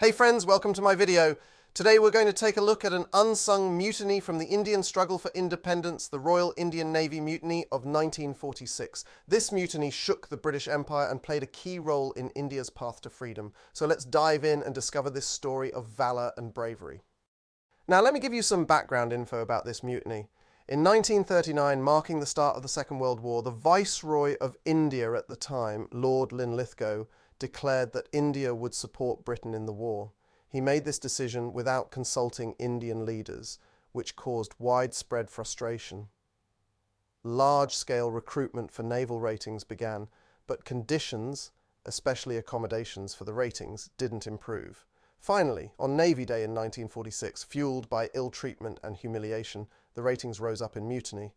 Hey friends, welcome to my video. Today we're going to take a look at an unsung mutiny from the Indian struggle for independence, the Royal Indian Navy Mutiny of 1946. This mutiny shook the British Empire and played a key role in India's path to freedom. So let's dive in and discover this story of valour and bravery. Now let me give you some background info about this mutiny. In 1939, marking the start of the Second World War, the Viceroy of India at the time, Lord Linlithgow, declared that India would support Britain in the war. He made this decision without consulting Indian leaders, which caused widespread frustration. Large-scale recruitment for naval ratings began, but conditions, especially accommodations for the ratings, didn't improve. Finally, on Navy Day in 1946, fueled by ill treatment and humiliation, the ratings rose up in mutiny.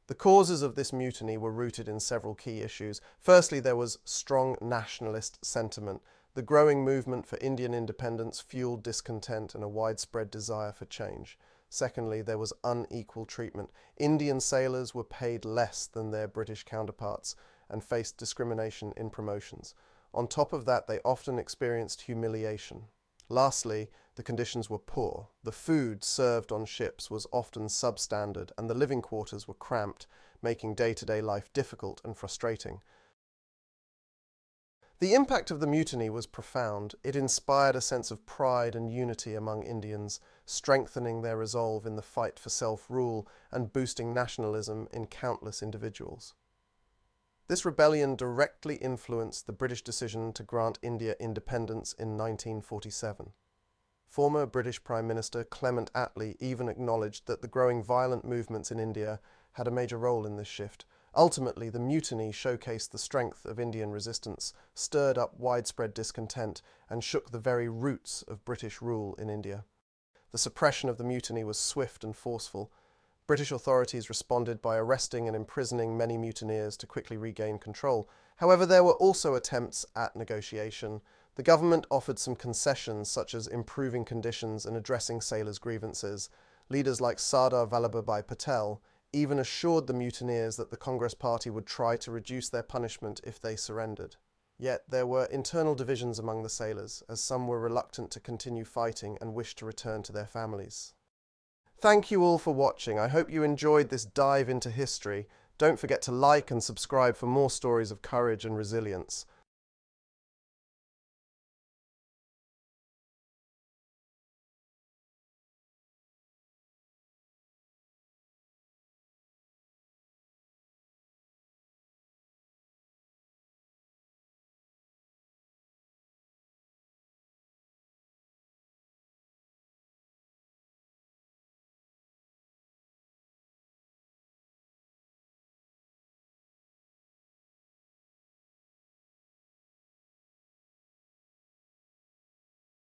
The causes of this mutiny were rooted in several key issues. Firstly, there was strong nationalist sentiment. The growing movement for Indian independence fueled discontent and a widespread desire for change. Secondly, there was unequal treatment. Indian sailors were paid less than their British counterparts and faced discrimination in promotions. On top of that, they often experienced humiliation. Lastly, the conditions were poor. The food served on ships was often substandard and the living quarters were cramped, making day-to-day life difficult and frustrating. The impact of the mutiny was profound. It inspired a sense of pride and unity among Indians, strengthening their resolve in the fight for self-rule and boosting nationalism in countless individuals. This rebellion directly influenced the British decision to grant India independence in 1947. Former British Prime Minister Clement Attlee even acknowledged that the growing violent movements in India had a major role in this shift. Ultimately, the mutiny showcased the strength of Indian resistance, stirred up widespread discontent, and shook the very roots of British rule in India. The suppression of the mutiny was swift and forceful. British authorities responded by arresting and imprisoning many mutineers to quickly regain control. However, there were also attempts at negotiation. The government offered some concessions, such as improving conditions and addressing sailors' grievances. Leaders like Sardar Vallabhbhai Patel even assured the mutineers that the Congress Party would try to reduce their punishment if they surrendered. Yet there were internal divisions among the sailors, as some were reluctant to continue fighting and wished to return to their families. Thank you all for watching. I hope you enjoyed this dive into history. Don't forget to like and subscribe for more stories of courage and resilience.